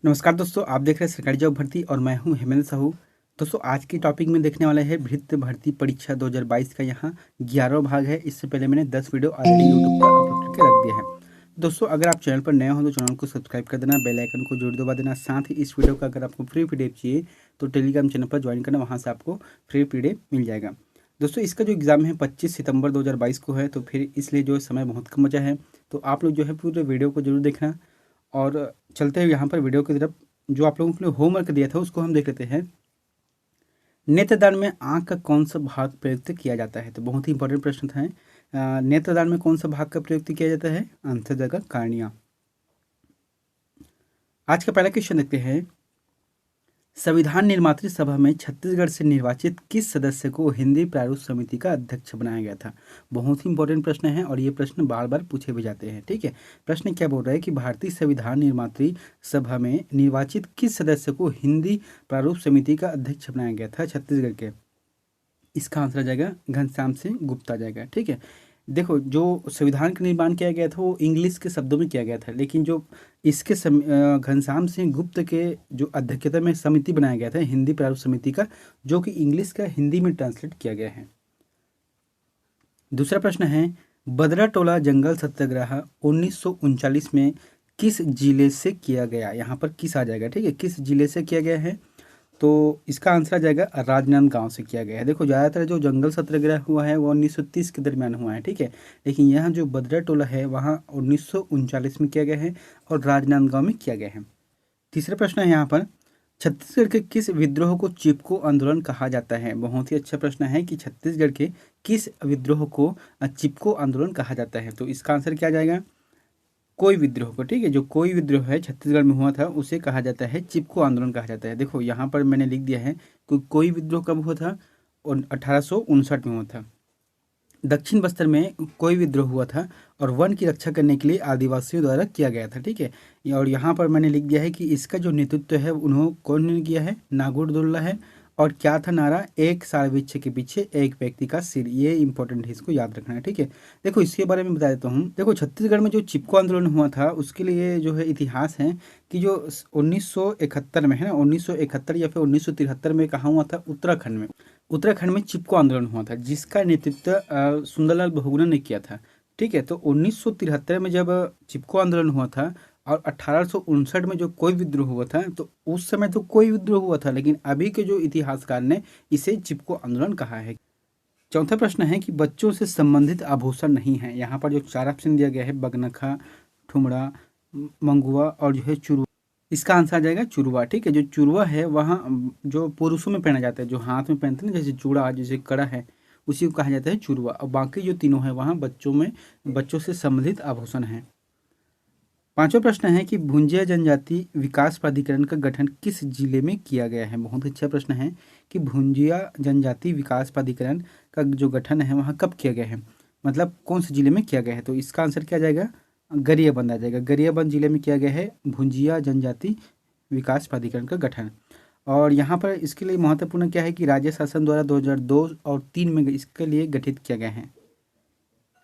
नमस्कार दोस्तों, आप देख रहे हैं सरकारी जॉब भर्ती और मैं हूं हेमंत साहू। दोस्तों, आज की टॉपिक में देखने वाला है भृत्य भर्ती परीक्षा 2022 का। यहाँ 11वां भाग है। इससे पहले मैंने 10 वीडियो ऑलरेडी यूट्यूब पर अपलोड करके रख दिया है। दोस्तों, अगर आप चैनल पर नए हो तो चैनल को सब्सक्राइब कर देना, बेल आइकन को जरूर दबा देना। साथ ही इस वीडियो का अगर आपको फ्री पीडीएफ चाहिए तो टेलीग्राम चैनल पर ज्वाइन करना, वहाँ से आपको फ्री पीडीएफ मिल जाएगा। दोस्तों, इसका जो एग्ज़ाम है 25 सितंबर 2022 को है, तो फिर इसलिए जो समय बहुत कम बचा है। तो आप लोग जो है पूरे वीडियो को जरूर देखना। और चलते हैं यहाँ पर वीडियो की तरफ। जो आप लोगों के लिए होमवर्क दिया था उसको हम देख लेते हैं। नेत्रदान में आंख का कौन सा भाग प्रयुक्त किया जाता है? तो बहुत ही इंपॉर्टेंट प्रश्न था। नेत्रदान में कौन सा भाग का प्रयुक्त किया जाता है? अंतर्जगा कार्निया। आज का पहला क्वेश्चन देखते हैं। संविधान निर्मात्री सभा में छत्तीसगढ़ से निर्वाचित किस सदस्य को हिंदी प्रारूप समिति का अध्यक्ष बनाया गया था? बहुत ही इंपॉर्टेंट प्रश्न है और ये प्रश्न बार बार पूछे भी जाते हैं। ठीक है, प्रश्न क्या बोल रहा है कि भारतीय संविधान निर्मात्री सभा में निर्वाचित किस सदस्य को हिंदी प्रारूप समिति का अध्यक्ष बनाया गया था छत्तीसगढ़ के? इसका आंसर आ जाएगा घनश्याम सिंह गुप्ता जाएगा। ठीक है, देखो, जो संविधान का निर्माण किया गया था वो इंग्लिश के शब्दों में किया गया था, लेकिन जो इसके घनश्याम सिंह गुप्त के जो अध्यक्षता में समिति बनाया गया था हिंदी प्रारूप समिति का, जो कि इंग्लिश का हिंदी में ट्रांसलेट किया गया है। दूसरा प्रश्न है, बदराटोला जंगल सत्याग्रह 1939 में किस जिले से किया गया? यहाँ पर किस आ जाएगा। ठीक है, किस जिले से किया गया है? तो इसका आंसर आ जाएगा राजनांदगांव से किया गया है। देखो, ज़्यादातर जो जंगल सत्याग्रह हुआ है वो 1930 के दरमियान हुआ है। ठीक है, लेकिन यहाँ जो बद्रा टोला है वहाँ 1939 में किया गया है और राजनांदगांव में किया गया है। तीसरा प्रश्न है यहाँ पर, छत्तीसगढ़ के किस विद्रोह को चिपको आंदोलन कहा जाता है? बहुत ही अच्छा प्रश्न है कि छत्तीसगढ़ के किस विद्रोह को चिपको आंदोलन कहा जाता है? तो इसका आंसर क्या जाएगा? कोई विद्रोह को। ठीक है, जो कोई विद्रोह है छत्तीसगढ़ में हुआ था उसे कहा जाता है चिपको आंदोलन कहा जाता है। देखो, यहाँ पर मैंने लिख दिया है कि कोई विद्रोह कब हुआ था, और 1859 में हुआ था। दक्षिण बस्तर में कोई विद्रोह हुआ था और वन की रक्षा करने के लिए आदिवासियों द्वारा किया गया था। ठीक है, और यहाँ पर मैंने लिख दिया है कि इसका जो नेतृत्व है उन्होंने कौन ने किया है? नागोर है। और क्या था नारा? एक साल वृक्ष के पीछे एक व्यक्ति का सिर। ये इंपॉर्टेंट है, इसको याद रखना है। ठीक है, देखो इसके बारे में बता देता हूँ। देखो, छत्तीसगढ़ में जो चिपको आंदोलन हुआ था उसके लिए जो है इतिहास है कि जो 1971 में है ना, 1971 या फिर 1973 में कहाँ हुआ था? उत्तराखंड में चिपको आंदोलन हुआ था, जिसका नेतृत्व सुंदरलाल बहुगुणा ने किया था। ठीक है, तो 1973 में जब चिपको आंदोलन हुआ था और 1859 में जो कोई विद्रोह हुआ था, तो उस समय तो कोई विद्रोह हुआ था, लेकिन अभी के जो इतिहासकार ने इसे चिपको आंदोलन कहा है। चौथा प्रश्न है कि बच्चों से संबंधित आभूषण नहीं है। यहाँ पर जो 4 ऑप्शन दिया गया है, बगनखा, ठुमड़ा, मंगुआ और जो है चुरुआ। इसका आंसर आ जाएगा चुरुआ। ठीक है, जो चुरुआ है वहाँ जो पुरुषों में पहना जाता है, जो हाथ में पहनते हैं ना, जैसे चूड़ा, जैसे कड़ा है, उसी को कहा जाता है चुरुआ। और बाकी जो तीनों है वहाँ बच्चों से संबंधित आभूषण है। पांचवा प्रश्न है कि भुंजिया जनजाति विकास प्राधिकरण का गठन किस जिले में किया गया है? बहुत अच्छा प्रश्न है कि भुंजिया जनजाति विकास प्राधिकरण का जो गठन है वहाँ कब किया गया है, मतलब कौन से जिले में किया गया है? तो इसका आंसर क्या जाएगा? गरियाबंद आ जाएगा। गरियाबंद जिले में किया गया है भुंजिया जनजाति विकास प्राधिकरण का गठन। और यहाँ पर इसके लिए महत्वपूर्ण क्या है कि राज्य शासन द्वारा 2002 और 3 में इसके लिए गठित किया गया है।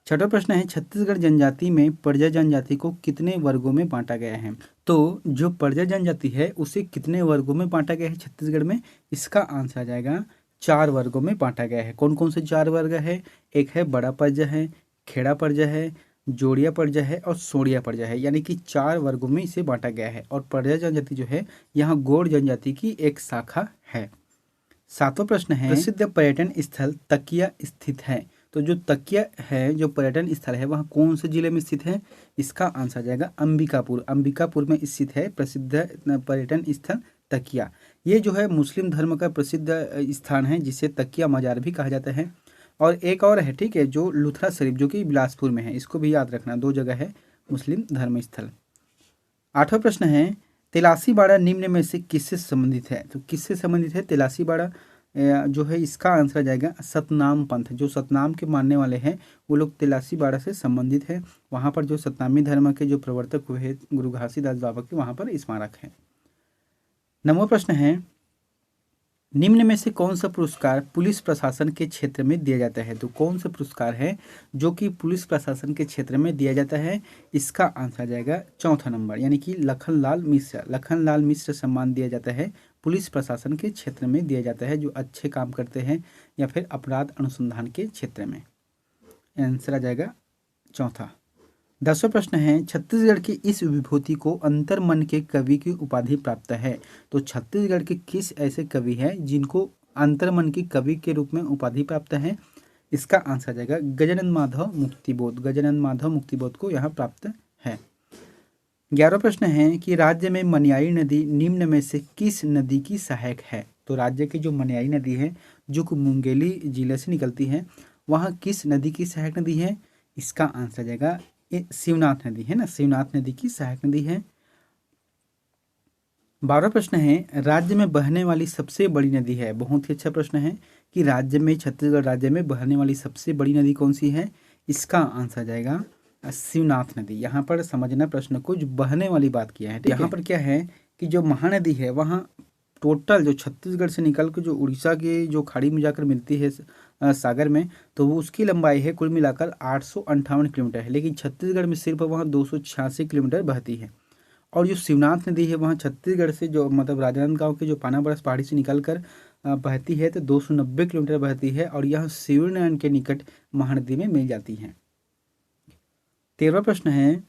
छठा प्रश्न है, छत्तीसगढ़ जनजाति में परिजा जनजाति को कितने वर्गों में बांटा गया है? तो जो परिजा जनजाति है उसे कितने वर्गों में बांटा गया है छत्तीसगढ़ में? इसका आंसर आ जाएगा 4 वर्गों में बांटा गया है। कौन कौन से 4 वर्ग है? एक है बड़ा परिजा है, खेड़ा परिजा है, जोड़िया परिजा है और सोड़िया परिजा है। यानी कि 4 वर्गों में इसे बांटा गया है। और परिजा जनजाति जो है यहाँ गौड़ जनजाति की एक शाखा है। सातवां प्रश्न है, प्रसिद्ध पर्यटन स्थल तकिया स्थित है। तो जो तकिया है, जो पर्यटन स्थल है, वह कौन से जिले में स्थित है? इसका आंसर आ जाएगा अंबिकापुर। अंबिकापुर में स्थित है प्रसिद्ध पर्यटन स्थल तकिया। ये जो है मुस्लिम धर्म का प्रसिद्ध स्थान है, जिसे तकिया मजार भी कहा जाता है। और एक और है, ठीक है, जो लुथरा शरीफ, जो कि बिलासपुर में है। इसको भी याद रखना, 2 जगह है मुस्लिम धर्म स्थल। आठवां प्रश्न है, तेलासी बाड़ा निम्न में से किससे संबंधित है? तो किससे संबंधित है तेलासी बाड़ा? जो है इसका आंसर आ जाएगा सतनाम पंथ। जो सतनाम के मानने वाले हैं वो लोग तेलासी बाड़ा से संबंधित है। वहाँ पर जो सतनामी धर्म के जो प्रवर्तक हुए हैं गुरु घासीदास बाबा के, वहाँ पर स्मारक है। 9वां प्रश्न है, निम्न में से कौन सा पुरस्कार पुलिस प्रशासन के क्षेत्र में दिया जाता है? तो कौन सा पुरस्कार है जो कि पुलिस प्रशासन के क्षेत्र में दिया जाता है? इसका आंसर आ जाएगा चौथा नंबर, यानी कि लखनलाल मिश्र सम्मान दिया जाता है, पुलिस प्रशासन के क्षेत्र में दिया जाता है, जो अच्छे काम करते हैं या फिर अपराध अनुसंधान के क्षेत्र में। आंसर आ जाएगा चौथा। 10वां प्रश्न है, छत्तीसगढ़ की इस विभूति को अंतर्मन के कवि की उपाधि प्राप्त है। तो छत्तीसगढ़ के किस ऐसे कवि हैं जिनको अंतर्मन की कवि के रूप में उपाधि प्राप्त है? इसका आंसर आ जाएगा गजानन माधव मुक्तिबोध। गजानन माधव मुक्तिबोध को यहाँ प्राप्त है। 11वां प्रश्न है कि राज्य में मनियाई नदी निम्न में से किस नदी की सहायक है? तो राज्य की जो मनियाई नदी है जो कि मुंगेली जिले से निकलती है, वहाँ किस नदी की सहायक नदी है? इसका आंसर आ जाएगा शिवनाथ नदी है ना, शिवनाथ नदी की सहायक नदी है। 12वां प्रश्न है, राज्य में बहने वाली सबसे बड़ी नदी है। बहुत ही अच्छा प्रश्न है कि राज्य में, छत्तीसगढ़ राज्य में बहने वाली सबसे बड़ी नदी कौन सी है? इसका आंसर आ जाएगा शिवनाथ नदी। यहाँ पर समझना प्रश्न को, जो बहने वाली बात किया है। यहाँ पर क्या है कि जो महानदी है वहाँ टोटल जो छत्तीसगढ़ से निकल के जो उड़ीसा की जो खाड़ी में जाकर मिलती है सागर में, तो वो उसकी लंबाई है कुल मिलाकर 858 किलोमीटर है, लेकिन छत्तीसगढ़ में सिर्फ वहाँ 286 किलोमीटर बहती है। और जो शिवनाथ नदी है वहाँ छत्तीसगढ़ से जो मतलब राजनांदगांव के जो पानाबरस पहाड़ी से निकल कर बहती है, तो 290 किलोमीटर बहती है और यह शिवनारायण के निकट महानदी में मिल जाती है। 13वां प्रश्न है,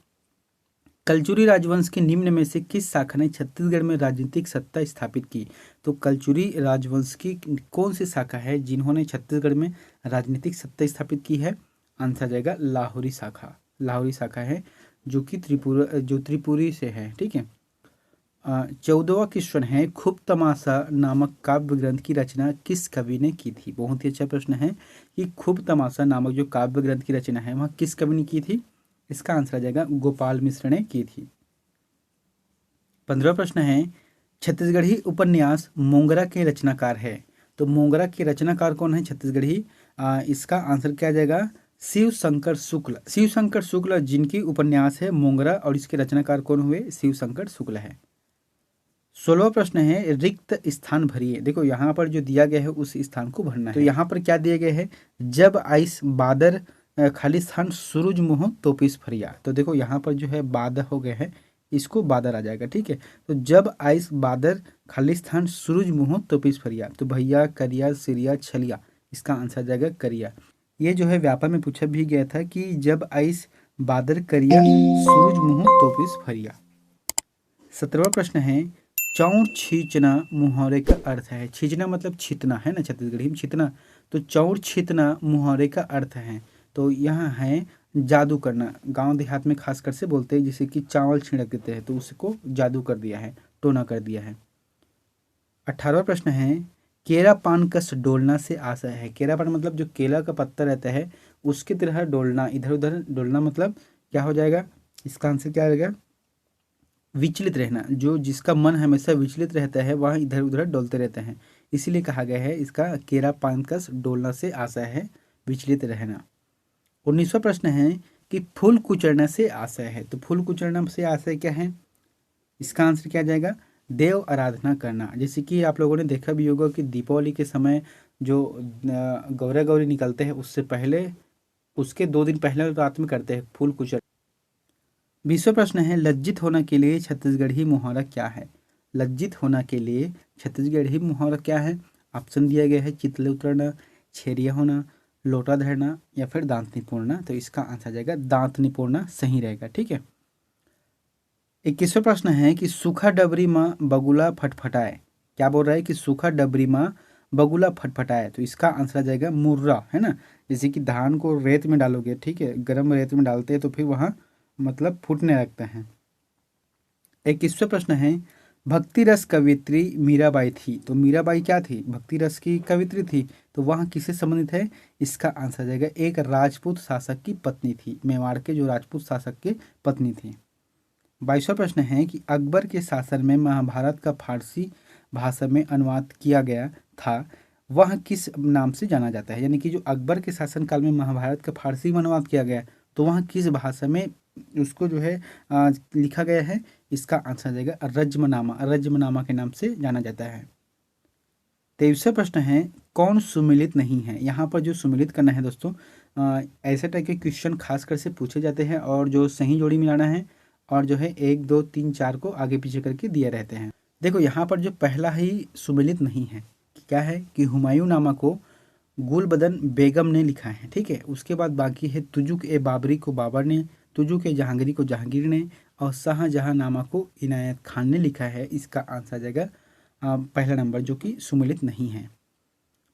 कलचुरी राजवंश के निम्न में से किस शाखा ने छत्तीसगढ़ में राजनीतिक सत्ता स्थापित की? तो कलचुरी राजवंश की कौन सी शाखा है जिन्होंने छत्तीसगढ़ में राजनीतिक सत्ता स्थापित की है? आंसर आ जाएगा लाहौरी शाखा। लाहौरी शाखा है जो कि त्रिपुरी से है। ठीक है। 14वां क्वेश्चन है, खूब तमाशा नामक काव्य ग्रंथ की रचना किस कवि ने की थी? बहुत ही अच्छा प्रश्न है कि खूब तमाशा नामक जो काव्य ग्रंथ की रचना है वह किस कवि ने की थी? इसका आंसर आ जाएगा गोपाल मिश्र ने की थी। 15वां प्रश्न है, छत्तीसगढ़ी उपन्यास मोंगरा के रचनाकार है। तो मोंगरा के रचनाकार कौन है छत्तीसगढ़ी? इसका आंसर क्या आ जाएगा? शिव शंकर शुक्ल। शिव शंकर शुक्ल जिनकी उपन्यास है मोंगरा, और इसके रचनाकार कौन हुए? शिव शंकर शुक्ल है। 16वां प्रश्न है, रिक्त स्थान भरिए। देखो यहाँ पर जो दिया गया है उस स्थान को भरना है। तो यहाँ पर क्या दिए गए है? जब आइस बादर खाली स्थान सूरज मुँह तो पिस फरिया। तो देखो यहाँ पर जो है बादर हो गए हैं, इसको बादर आ जाएगा। ठीक है। तो जब आइस बादर खाली स्थान सूरज मुँह तो पिस फरिया, तो भैया करिया सिरिया छलिया, इसका आंसर आ जाएगा करिया। ये जो है व्यापक में पूछा भी गया था कि जब आइस बादर करिया सूरज मुँह तो पिस फरिया। 17वां प्रश्न है, चौड़ छींचना मुहावरे का अर्थ है। छींचना मतलब छीतना है ना, छत्तीसगढ़ी में छीतना। तो चौड़ छींचना मुहावरे का अर्थ है। तो यहाँ है जादू करना। गांव देहात में खासकर से बोलते हैं, जैसे कि चावल छिड़क देते हैं तो उसको जादू कर दिया है, टोना कर दिया है। 18वां प्रश्न है, केरा पान कस डोलना से आशय है। केरा पान मतलब जो केला का पत्ता रहता है उसकी तरह डोलना, इधर उधर डोलना मतलब क्या हो जाएगा? इसका आंसर क्या रहेगा? विचलित रहना। जो जिसका मन हमेशा विचलित रहता है वह इधर उधर डोलते रहते हैं, इसीलिए कहा गया है इसका केरा पान कस डोलना से आशय है विचलित रहना। 19वां प्रश्न है कि फूल कुचलना से आशय है। तो फूल कुचलना से आशय क्या है? इसका आंसर क्या आ जाएगा? देव आराधना करना। जैसे कि आप लोगों ने देखा भी होगा कि दीपावली के समय जो गौरा गौरी निकलते हैं उससे पहले, उसके 2 दिन पहले रात में करते हैं फूल कुचल। 20वां प्रश्न है, लज्जित होने के लिए छत्तीसगढ़ी मुहावरा क्या है? लज्जित होना के लिए छत्तीसगढ़ी मुहावरा क्या है? ऑप्शन दिया गया है, चितले उतरना, छेरिया होना, लोटा धरना या फिर दांत निपोड़ना। तो इसका आंसर आ जाएगा दांत निपोड़ना सही रहेगा। ठीक है। 21वां प्रश्न है कि सूखा डबरी माँ बगुला फटफटाए। क्या बोल रहा है कि सूखा डबरी माँ बगुला फटफटाए? तो इसका आंसर आ जाएगा मुर्रा, है ना। जैसे कि धान को रेत में डालोगे, ठीक है, गर्म रेत में डालते हैं तो फिर वहाँ मतलब फूटने लगते हैं। 21वां प्रश्न है, भक्ति रस कवित्री मीराबाई थी। तो मीराबाई क्या थी? भक्ति रस की कवित्री थी। तो वह किससे संबंधित है? इसका आंसर आ जाएगा एक राजपूत शासक की पत्नी थी। मेवाड़ के जो राजपूत शासक की पत्नी थी। 22वां प्रश्न है कि अकबर के शासन में महाभारत का फारसी भाषा में अनुवाद किया गया था, वह किस नाम से जाना जाता है? यानी कि जो अकबर के शासनकाल में महाभारत का फारसी में अनुवाद किया गया तो वह किस भाषा में उसको जो है लिखा गया है? इसका आंसर आ जाएगा रज्मनामा। रज्मनामा के नाम से जाना जाता है। 23वां प्रश्न है, कौन सुमेलित नहीं है। यहाँ पर जो सुमेलित करना है दोस्तों, ऐसे टाइप के क्वेश्चन खासकर से पूछे जाते हैं और जो सही जोड़ी मिलाना है और जो है 1 2 3 4 को आगे पीछे करके दिए रहते हैं। देखो यहाँ पर जो पहला ही सुमेलित नहीं है, क्या है कि हुमायूं नामा को गुलबदन बेगम ने लिखा है, ठीक है। उसके बाद बाकी है तुजुक ए बाबरी को बाबर ने, तुजुक ए जहांगीरी को जहांगीर ने और शाहजहां नामा को इनायत खान ने लिखा है। इसका आंसर आ जाएगा पहला नंबर जो कि सुमेलित नहीं है।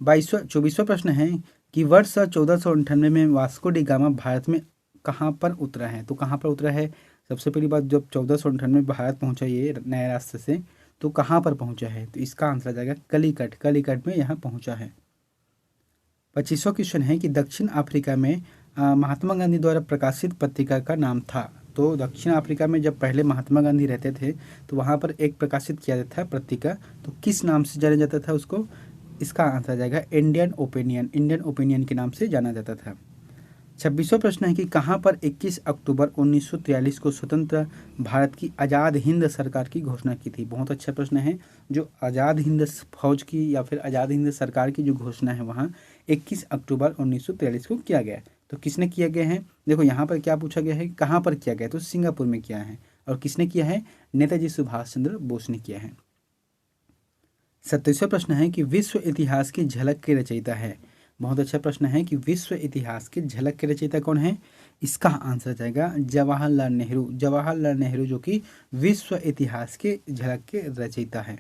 24वां प्रश्न है कि वर्ष 1498 में वास्को डी गामा भारत में कहाँ पर उतरा है। तो कहाँ पर उतरा है, सबसे पहली बात जब 1498 में भारत पहुंचा ये नए रास्ते से, तो कहाँ पर पहुंचा है, तो इसका आंसर आ जाएगा कलिकट, कलिकट में यहाँ पहुंचा है। 25वां क्वेश्चन है कि दक्षिण अफ्रीका में महात्मा गांधी द्वारा प्रकाशित पत्रिका का नाम था। तो दक्षिण अफ्रीका में जब पहले महात्मा गांधी रहते थे तो वहाँ पर एक प्रकाशित किया जाता था पत्रिका, तो किस नाम से जाना जाता था उसको, इसका आंसर आ जाएगा इंडियन ओपिनियन, इंडियन ओपिनियन के नाम से जाना जाता था। 26वां प्रश्न है कि कहाँ पर 21 अक्टूबर 1943 को स्वतंत्र भारत की आज़ाद हिंद सरकार की घोषणा की थी। बहुत अच्छा प्रश्न है। जो आज़ाद हिंद फौज की या फिर आज़ाद हिंद सरकार की जो घोषणा है वहाँ 21 अक्टूबर 1943 को किया गया। तो किसने किया गया है, देखो यहाँ पर क्या पूछा गया है, कहाँ पर किया गया, तो सिंगापुर में किया है। और किसने किया है, नेताजी सुभाष चंद्र बोस ने किया है। 27वां प्रश्न है कि विश्व इतिहास की झलक के रचयिता है। बहुत अच्छा प्रश्न है कि विश्व इतिहास की झलक के रचयिता कौन है, इसका आंसर आ जाएगा जवाहरलाल नेहरू, जवाहरलाल नेहरू जो कि विश्व इतिहास के झलक के रचयिता है।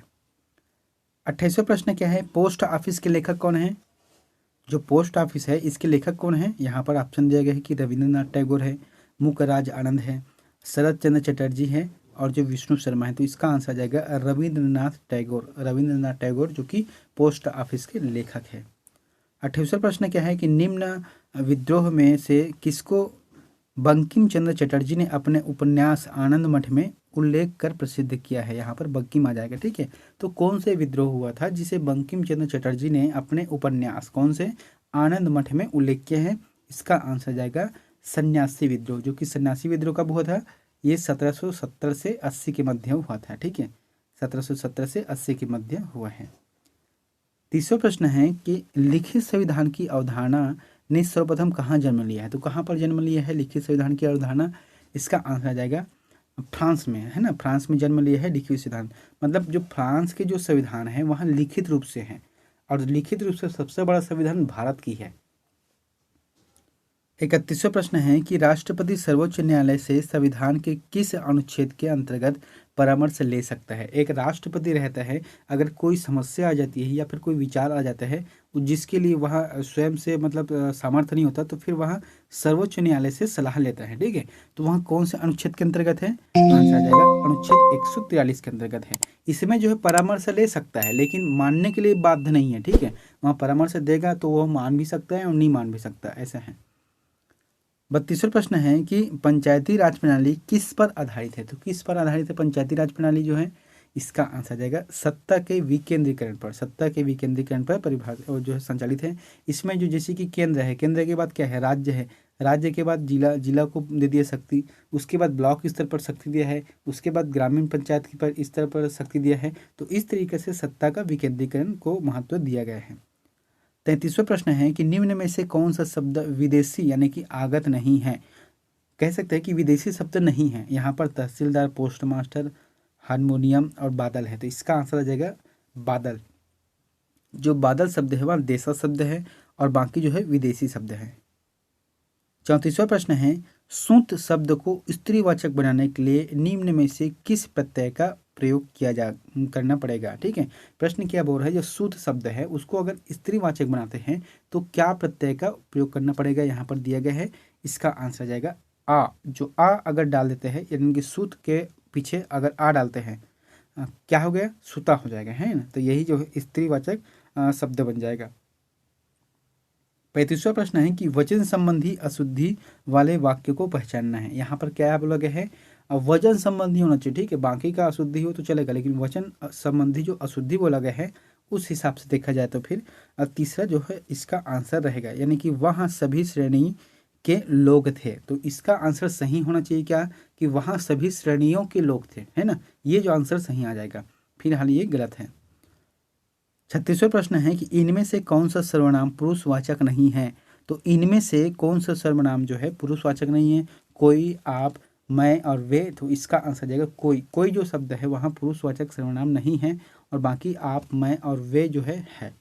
28वां प्रश्न क्या है, पोस्ट ऑफिस के लेखक कौन है। जो पोस्ट ऑफिस है इसके लेखक कौन है, यहाँ पर ऑप्शन दिया गया है कि रविंद्रनाथ टैगोर है, मुकराज आनंद है, शरद चंद्र चटर्जी है और जो विष्णु शर्मा है। तो इसका आंसर आ जाएगा रविंद्रनाथ टैगोर, रविंद्रनाथ टैगोर जो कि पोस्ट ऑफिस के लेखक है। 28वां प्रश्न क्या है कि निम्न विद्रोह में से किसको बंकिम चंद्र चटर्जी ने अपने उपन्यास आनंद मठ में उल्लेख कर प्रसिद्ध किया है। यहाँ पर बंकिम आ जाएगा, ठीक है। तो कौन से विद्रोह हुआ था जिसे बंकिम चंद्र चटर्जी ने अपने उपन्यास कौन से आनंद मठ में उल्लेख किया है, इसका आंसर जाएगा सन्यासी विद्रोह। जो कि सन्यासी विद्रोह कब हुआ था, ये 1770 से 80 के मध्य हुआ था, ठीक है। 1770 से 80 के मध्य हुआ है। 30वां प्रश्न है कि लिखित संविधान की अवधारणा ने सर्वप्रथम कहाँ जन्म लिया है। तो कहाँ पर जन्म लिया है लिखित संविधान की अवधारणा, इसका आंसर आ जाएगा फ्रांस में, है ना। फ्रांस में जन्म लिया है लिखित संविधान, मतलब जो फ्रांस के जो संविधान है वहाँ लिखित रूप से है और लिखित रूप से सबसे बड़ा संविधान भारत की है। 31वां प्रश्न है कि राष्ट्रपति सर्वोच्च न्यायालय से संविधान के किस अनुच्छेद के अंतर्गत परामर्श ले सकता है। एक राष्ट्रपति रहता है, अगर कोई समस्या आ जाती है या फिर कोई विचार आ जाता है जिसके लिए वहाँ स्वयं से मतलब सामर्थ्य नहीं होता, तो फिर वहाँ सर्वोच्च न्यायालय से सलाह लेता है, ठीक है। तो वहाँ कौन से अनुच्छेद के अंतर्गत है, आंसर आ जाएगा अनुच्छेद 143 के अंतर्गत है। इसमें जो है परामर्श ले सकता है लेकिन मानने के लिए बाध्य नहीं है, ठीक है। वहाँ परामर्श देगा तो वह मान भी सकता है और नहीं मान भी सकता, ऐसा है। 32वां प्रश्न है कि पंचायती राज प्रणाली किस पर आधारित है। तो किस पर आधारित है पंचायती राज प्रणाली जो है, इसका आंसर जाएगा सत्ता के विकेंद्रीकरण पर, सत्ता के विकेंद्रीकरण पर परिभाषित और जो है संचालित है। इसमें जो जैसे कि केंद्र है, केंद्र के बाद क्या है, राज्य है, राज्य के बाद जिला, जिला को दे दिया शक्ति, उसके बाद ब्लॉक स्तर पर शक्ति दिया है, उसके बाद ग्रामीण पंचायत की पर स्तर पर शक्ति दिया है। तो इस तरीके से सत्ता का विकेंद्रीकरण को महत्व दिया गया है। 33वां प्रश्न है कि निम्न में से कौन सा शब्द विदेशी यानी कि आगत नहीं है। कह सकते हैं कि विदेशी शब्द नहीं है। यहाँ पर तहसीलदार, पोस्ट मास्टर, हारमोनियम और बादल है। तो इसका आंसर आ जाएगा बादल। जो बादल शब्द है वह देशा शब्द है और बाकी जो है विदेशी शब्द है। 34वां प्रश्न है सूत शब्द को स्त्रीवाचक बनाने के लिए निम्न में से किस प्रत्यय का प्रयोग करना पड़ेगा, ठीक है। प्रश्न क्या बोल रहा है, जो सूत शब्द है उसको अगर स्त्रीवाचक बनाते हैं तो क्या प्रत्यय का प्रयोग करना पड़ेगा, यहाँ पर दिया गया है। इसका आंसर जाएगा आ। जो आ अगर डाल देते हैं यानी कि सूत के पीछे अगर आ डालते हैं क्या हो गया, सूता हो जाएगा, है ना। तो यही जो है स्त्रीवाचक शब्द बन जाएगा। 35वां प्रश्न है कि वचन संबंधी अशुद्धि वाले वाक्य को पहचानना है। यहाँ पर क्या बोला गया है, वचन संबंधी होना चाहिए, ठीक है। बाकी का अशुद्धि हो तो चलेगा लेकिन वचन संबंधी जो अशुद्धि बोला गया है उस हिसाब से देखा जाए तो फिर तीसरा जो है इसका आंसर रहेगा, यानी कि वहाँ सभी श्रेणी के लोग थे। तो इसका आंसर सही होना चाहिए क्या, कि वहाँ सभी श्रेणियों के लोग थे, है ना। ये जो आंसर सही आ जाएगा, फिलहाल ये गलत है। 36वां प्रश्न है कि इनमें से कौन सा सर्वनाम पुरुषवाचक नहीं है। तो इनमें से कौन सा सर्वनाम जो है पुरुषवाचक नहीं है। कोई, आप, मैं और वे। तो इसका आंसर जाएगा कोई। कोई जो शब्द है वहाँ पुरुषवाचक सर्वनाम नहीं है और बाकी आप, मैं और वे जो है।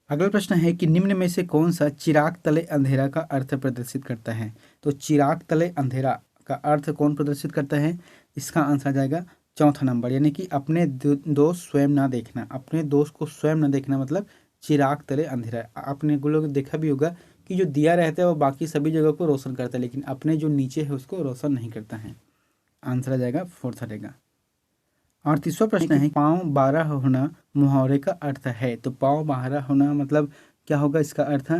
अगला प्रश्न है कि निम्न में से कौन सा चिराग तले अंधेरा का अर्थ प्रदर्शित करता है। तो चिराग तले अंधेरा का अर्थ कौन प्रदर्शित करता है। इसका आंसर आ जाएगा चौथा नंबर, यानी कि अपने दोष स्वयं ना देखना। अपने दोष को स्वयं ना देखना मतलब चिराग तले अंधेरा। आपने लोग देखा भी होगा कि जो दिया रहता है वो बाकी सभी जगह को रोशन करता है, लेकिन अपने जो नीचे है उसको रोशन नहीं करता है। आंसर आ जाएगा फोर्थ रहेगा। 38वां प्रश्न है पाँव 12 होना मुहावरे का अर्थ है। तो पाँव 12 होना मतलब क्या होगा इसका अर्थ।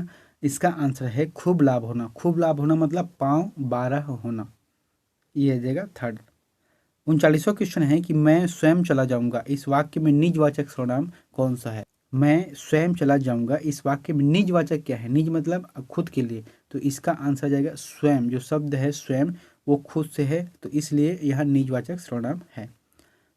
इसका आंसर है खूब लाभ होना। खूब लाभ होना मतलब पाँव 12 होना। ये आ जाएगा थर्ड। 39वां क्वेश्चन है कि मैं स्वयं चला जाऊंगा इस वाक्य में निजवाचक सर्वनाम कौन सा है। मैं स्वयं चला जाऊंगा इस वाक्य में निजवाचक क्या है। निज मतलब खुद के लिए। तो इसका आंसर आ जाएगा स्वयं। जो शब्द है स्वयं वो खुद से है, तो इसलिए यह निजवाचक सर्वनाम है।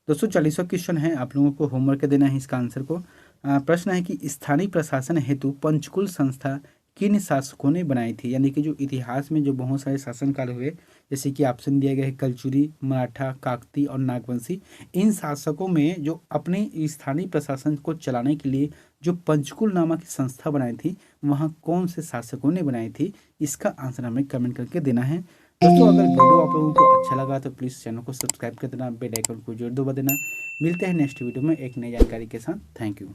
दोस्तों 40वां क्वेश्चन है, आप लोगों को होमवर्क देना है इसका आंसर को। प्रश्न है कि स्थानीय प्रशासन हेतु पंचकुल संस्था किन शासकों ने बनाई थी। यानी कि जो इतिहास में जो बहुत सारे शासनकाल हुए, जैसे कि ऑप्शन दिया गया है कलचुरी, मराठा, काकती और नागवंशी। इन शासकों में जो अपने स्थानीय प्रशासन को चलाने के लिए जो पंचकुल नामक संस्था बनाई थी, वहाँ कौन से शासकों ने बनाई थी, इसका आंसर हमें कमेंट करके देना है। दोस्तों अगर वीडियो आप लोगों को अच्छा लगा तो प्लीज़ चैनल को सब्सक्राइब कर देना, बेल आइकन को जरूर दबा देना। मिलते हैं नेक्स्ट वीडियो में एक नई जानकारी के साथ। Thank you.